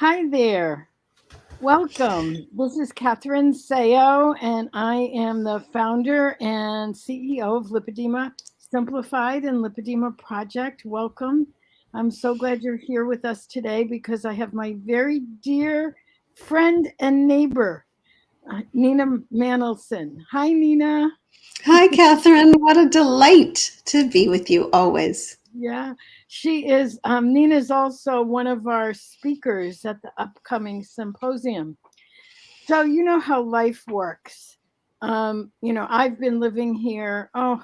Hi there. Welcome. This is Catherine Sayo, and I am the founder and CEO of Lipedema Simplified and Lipedema Project. Welcome. I'm so glad you're here with us today because I have my very dear friend and neighbor, Nina Manolson. Hi, Nina. Hi, Catherine. What a delight to be with you always. Yeah, she is. Nina's also one of our speakers at the upcoming symposium. So you know how life works. I've been living here, I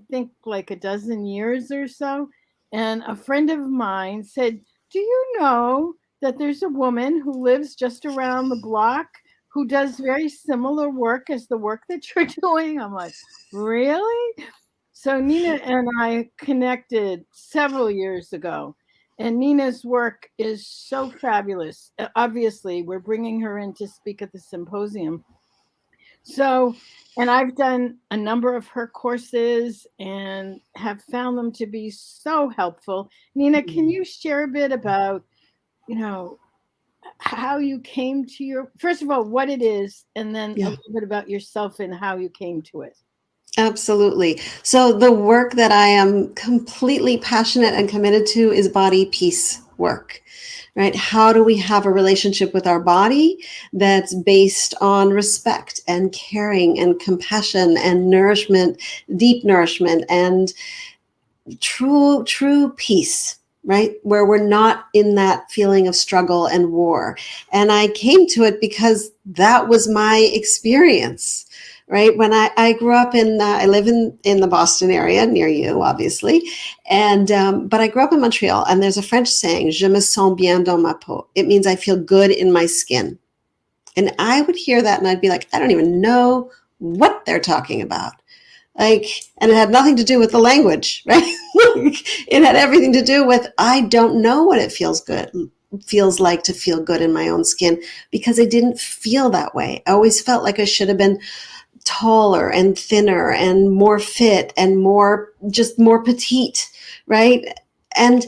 think like a dozen years or so. And a friend of mine said, "Do you know that there's a woman who lives just around the block who does very similar work as the work that you're doing?" I'm like, "Really?" So Nina and I connected several years ago, and Nina's work is so fabulous. Obviously, we're bringing her in to speak at the symposium. So, and I've done a number of her courses and have found them to be so helpful. Nina, can you share a bit about, you know, how you came to first of all, what it is, and then a Yeah, little bit about yourself and how you came to it? absolutely. So, the work that I am completely passionate and committed to is body peace work, right? How do we have a relationship with our body that's based on respect and caring and compassion and nourishment, deep nourishment, and true peace, right? Where we're not in that feeling of struggle and war. And I came to it because that was my experience, right? When I grew up I live in the Boston area near you, obviously. But I grew up in Montreal, and there's a French saying, je me sens bien dans ma peau. It means I feel good in my skin. And I would hear that and I'd be like, I don't even know what they're talking about. Like, and it had nothing to do with the language, right? It had everything to do with, I don't know what it feels like to feel good in my own skin, because I didn't feel that way. I always felt like I should have been taller and thinner and more fit and more petite, right? And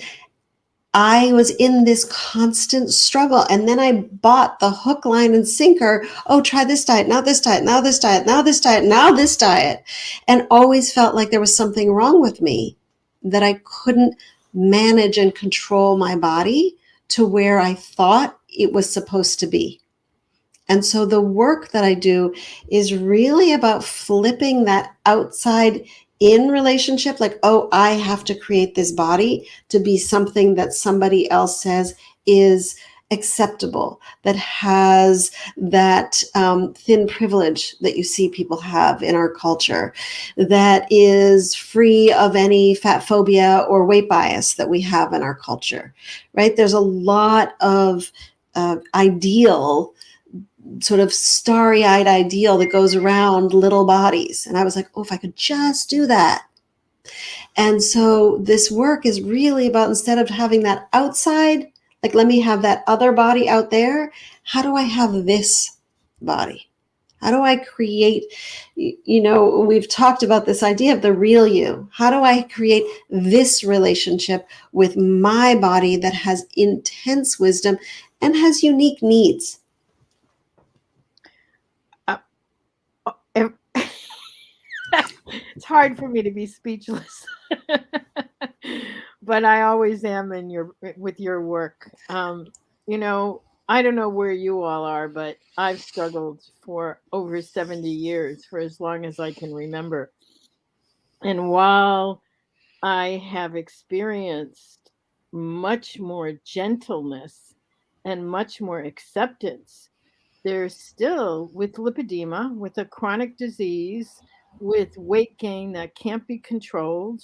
I was in this constant struggle. And then I bought the hook, line, and sinker. Oh, try this diet, now this diet, now this diet, now this diet, now this diet. And always felt like there was something wrong with me, that I couldn't manage and control my body to where I thought it was supposed to be. And so the work that I do is really about flipping that outside in relationship, like, oh, I have to create this body to be something that somebody else says is acceptable, that has that thin privilege that you see people have in our culture, that is free of any fat phobia or weight bias that we have in our culture, right? There's a lot of ideal, sort of starry-eyed ideal that goes around little bodies. And I was like, oh, if I could just do that. And so this work is really about, instead of having that outside, like, let me have that other body out there, how do I have this body? How do I create, we've talked about this idea of the real you. How do I create this relationship with my body that has intense wisdom and has unique needs? Uh, it's hard for me to be speechless. But I always am with your work. I don't know where you all are, but I've struggled for over 70 years, for as long as I can remember. And while I have experienced much more gentleness and much more acceptance, there's still, with lipedema, with a chronic disease, with weight gain that can't be controlled.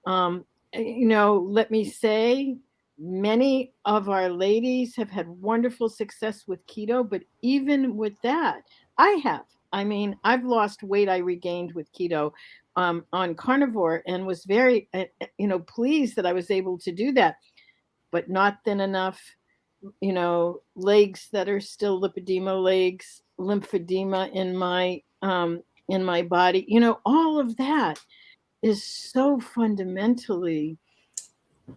Let me say, many of our ladies have had wonderful success with keto, but even with that, I have. I mean, I've lost weight I regained with keto on carnivore, and was very, pleased that I was able to do that, but not thin enough. Legs that are still lipedema legs, lymphedema in my body. All of that is so fundamentally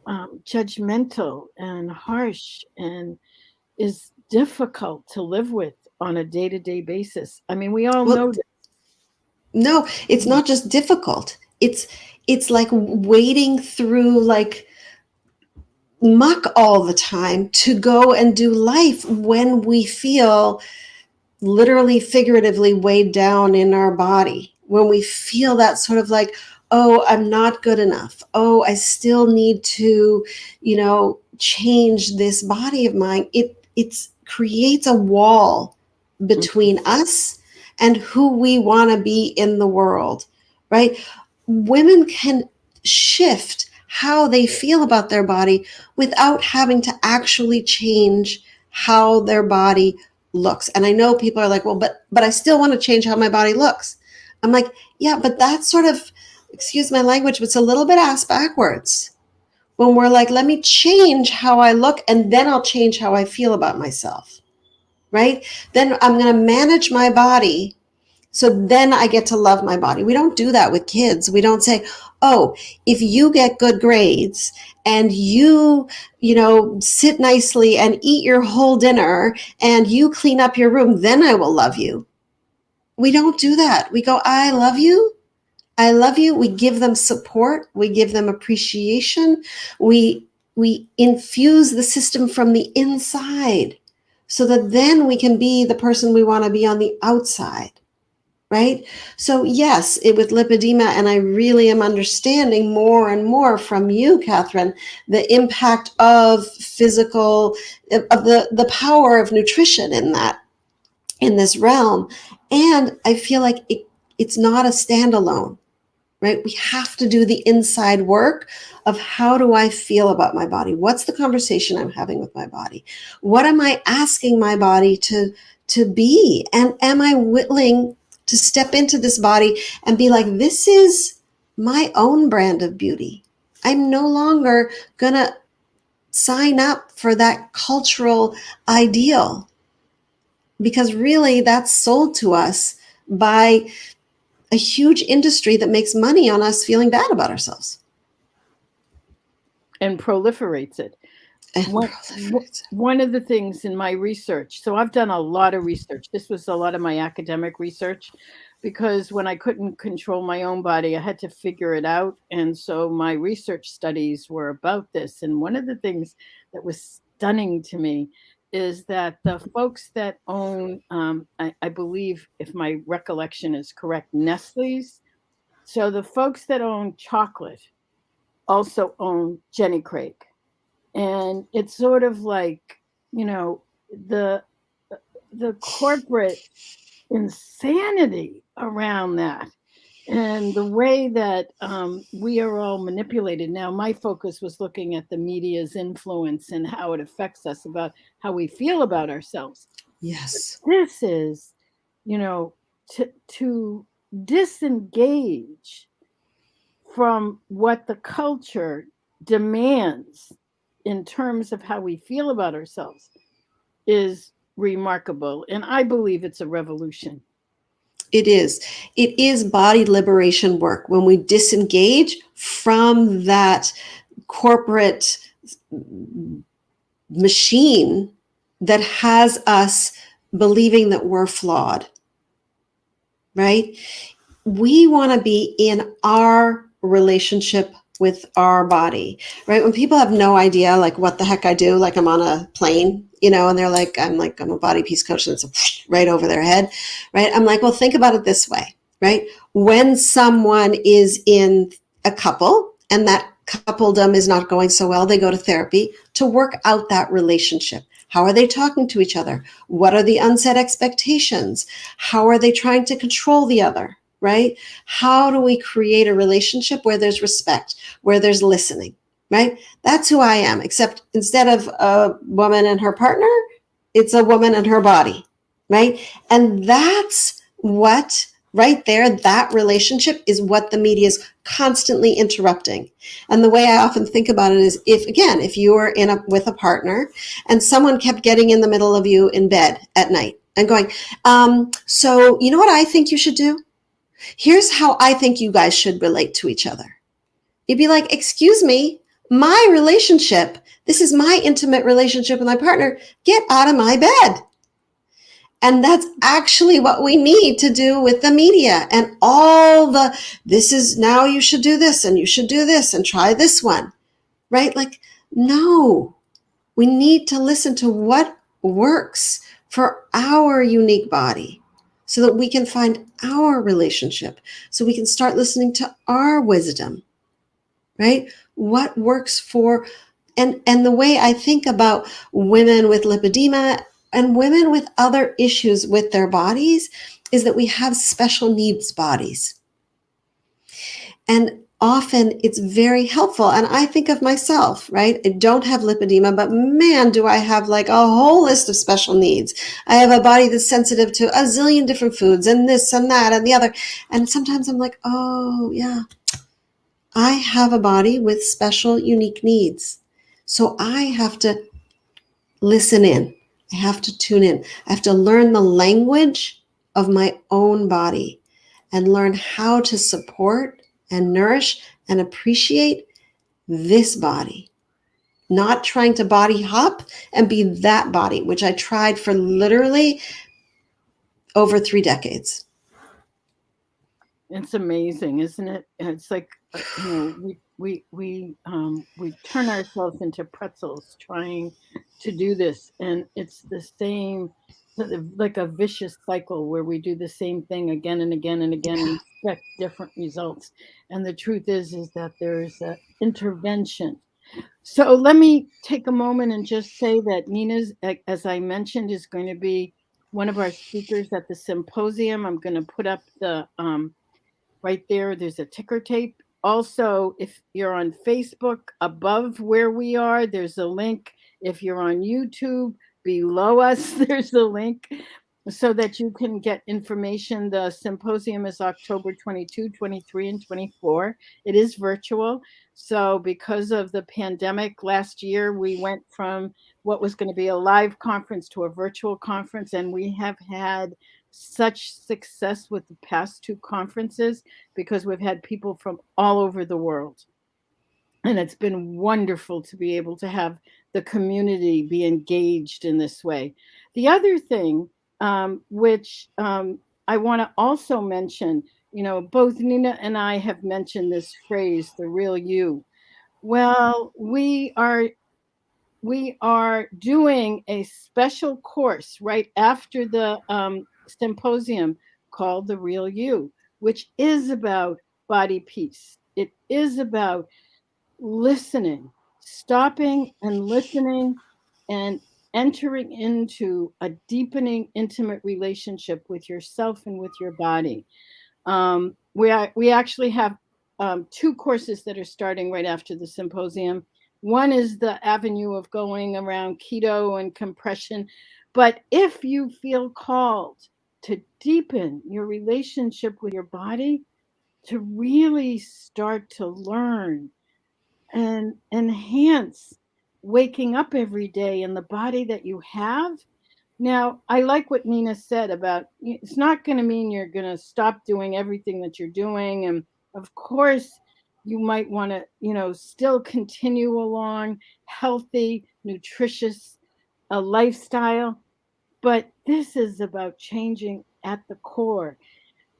judgmental and harsh, and is difficult to live with on a day-to-day basis. I mean, we all Well, know that. no, it's not just difficult. It's like wading through like muck all the time to go and do life when we feel literally, figuratively weighed down in our body, when we feel that sort of like, oh, I'm not good enough. Oh, I still need to, change this body of mine. It creates a wall between us and who we want to be in the world, right? Women can shift how they feel about their body without having to actually change how their body looks. And I know people are like, well, but I still want to change how my body looks. I'm like, yeah, but that's sort of, excuse my language, but it's a little bit ass backwards. When we're like, let me change how I look and then I'll change how I feel about myself, right? Then I'm going to manage my body. So then I get to love my body. We don't do that with kids. We don't say, oh, if you get good grades and you sit nicely and eat your whole dinner and you clean up your room, then I will love you. We don't do that. We go, I love you. I love you. We give them support. We give them appreciation. We infuse the system from the inside so that then we can be the person we want to be on the outside. Right? So yes, with lipedema, and I really am understanding more and more from you, Catherine, the impact of physical, of the power of nutrition in this realm. And I feel like it's not a standalone, right? We have to do the inside work of how do I feel about my body? What's the conversation I'm having with my body? What am I asking my body to be? And am I willing to step into this body and be like, this is my own brand of beauty. I'm no longer going to sign up for that cultural ideal, because really that's sold to us by a huge industry that makes money on us feeling bad about ourselves. And proliferates it. One of the things in my research, so I've done a lot of research. This was a lot of my academic research, because when I couldn't control my own body, I had to figure it out. And so my research studies were about this. And one of the things that was stunning to me is that the folks that own, I believe, if my recollection is correct, Nestle's. So the folks that own chocolate also own Jenny Craig. And it's sort of like, the corporate insanity around that, and the way that we are all manipulated. Now, my focus was looking at the media's influence and how it affects us about how we feel about ourselves. Yes. But this is, to disengage from what the culture demands in terms of how we feel about ourselves is remarkable. And I believe it's a revolution. It is. It is body liberation work when we disengage from that corporate machine that has us believing that we're flawed, right? We want to be in our relationship with our body, right? When people have no idea like what the heck I do, like I'm on a plane, and they're like, I'm a body peace coach, and it's right over their head, right? I'm like, well, think about it this way, right? When someone is in a couple and that coupledom is not going so well, they go to therapy to work out that relationship. How are they talking to each other? What are the unset expectations? How are they trying to control the other? Right? How do we create a relationship where there's respect, where there's listening, right? That's who I am, except instead of a woman and her partner, it's a woman and her body, right? And that's what, right there, that relationship is what the media is constantly interrupting. And the way I often think about it is, if you were with a partner and someone kept getting in the middle of you in bed at night and going, so you know what I think you should do? Here's how I think you guys should relate to each other. You'd be like, excuse me, my relationship. This is my intimate relationship with my partner. Get out of my bed. And that's actually what we need to do with the media and all this is now you should do this and you should do this and try this one, right? Like, no, we need to listen to what works for our unique body so that we can find our relationship, so we can start listening to our wisdom, right? What works for, and the way I think about women with lipedema and women with other issues with their bodies is that we have special needs bodies. And often it's very helpful. And I think of myself, right? I don't have lipedema, but man, do I have like a whole list of special needs. I have a body that's sensitive to a zillion different foods and this and that and the other. And sometimes I'm like, oh yeah, I have a body with special, unique needs. So I have to listen in. I have to tune in. I have to learn the language of my own body and learn how to support and nourish and appreciate this body. Not trying to body hop and be that body, which I tried for literally over 3 decades. It's amazing, isn't it? It's like, we turn ourselves into pretzels trying to do this, and it's the same, like a vicious cycle where we do the same thing again and again and again and expect different results. And the truth is that there's an intervention. So let me take a moment and just say that Nina's, as I mentioned, is going to be one of our speakers at the symposium. I'm going to put up the right there. There's a ticker tape. Also, if you're on Facebook, above where we are, there's a link. If you're on YouTube, below us, there's a link so that you can get information. The symposium is October 22, 23, and 24. It is virtual. So because of the pandemic last year, we went from what was going to be a live conference to a virtual conference, and we have had such success with the past 2 conferences because we've had people from all over the world. And it's been wonderful to be able to have the community be engaged in this way. The other thing, which I want to also mention, both Nina and I have mentioned this phrase, the real you. Well, we are doing a special course right after the symposium called The Real You, which is about body peace. It is about listening, stopping and listening and entering into a deepening, intimate relationship with yourself and with your body. We actually have 2 courses that are starting right after the symposium. One is the avenue of going around keto and compression. But if you feel called to deepen your relationship with your body, to really start to learn and enhance waking up every day in the body that you have. Now, I like what Nina said about it's not going to mean you're going to stop doing everything that you're doing. And of course, you might want to, still continue along healthy, nutritious lifestyle. But this is about changing at the core.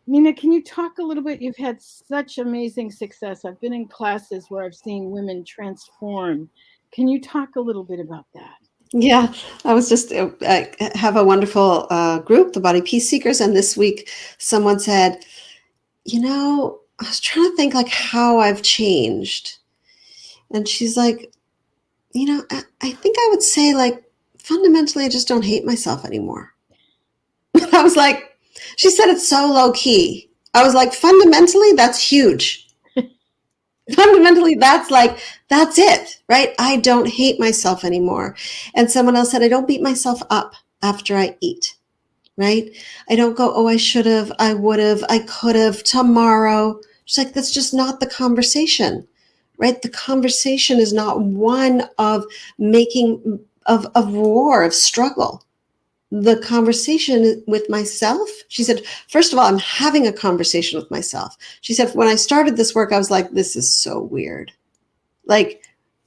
Nina, can you talk a little bit? You've had such amazing success. I've been in classes where I've seen women transform. Can you talk a little bit about that? Yeah, I have a wonderful group, the Body Peace Seekers. And this week someone said, I was trying to think like how I've changed. And she's like, I think I would say like fundamentally, I just don't hate myself anymore. I was like, she said it's so low key. I was like, fundamentally, that's huge. Fundamentally, that's it, right? I don't hate myself anymore. And someone else said, I don't beat myself up after I eat, right? I don't go, oh, I should have, I would have, I could have tomorrow. She's like, that's just not the conversation, right? The conversation is not one of making, of war, of struggle. The conversation with myself, she said, first of all, I'm having a conversation with myself. She said, when I started this work, I was like, this is so weird. Like,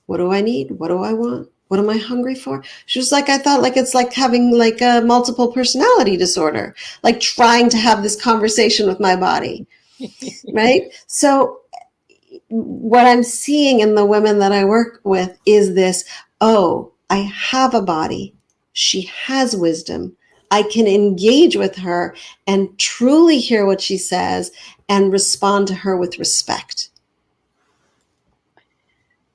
What do I need? What do I want? What am I hungry for? She was like, I thought like it's like having like a multiple personality disorder, like trying to have this conversation with my body, right? So what I'm seeing in the women that I work with is this, oh, I have a body. She has wisdom. I can engage with her and truly hear what she says and respond to her with respect.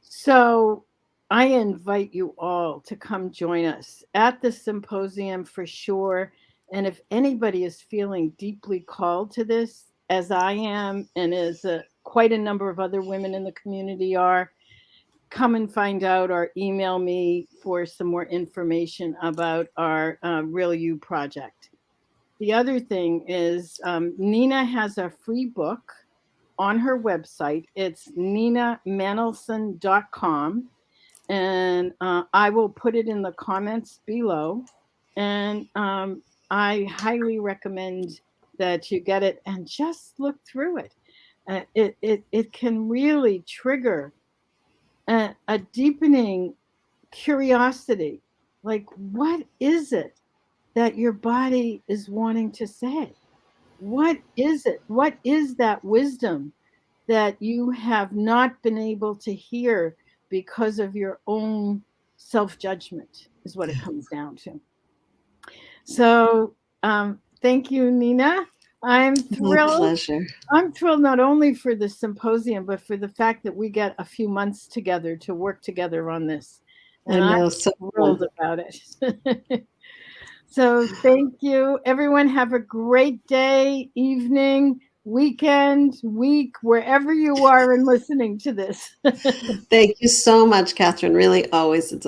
So I invite you all to come join us at the symposium for sure. And if anybody is feeling deeply called to this, as I am, and as quite a number of other women in the community are, come and find out or email me for some more information about our Real You project. The other thing is Nina has a free book on her website. It's ninamanolson.com. And I will put it in the comments below. And I highly recommend that you get it and just look through it. It can really trigger a deepening curiosity. Like, what is it that your body is wanting to say? What is it? What is that wisdom that you have not been able to hear because of your own self-judgment, is what it comes down to. So thank you, Nina. I'm thrilled. My pleasure. I'm thrilled not only for the symposium, but for the fact that we get a few months together to work together on this. And I know, I'm so thrilled about it. So thank you. Everyone have a great day, evening, weekend, week, wherever you are and listening to this. Thank you so much, Catherine. Really, always a delight.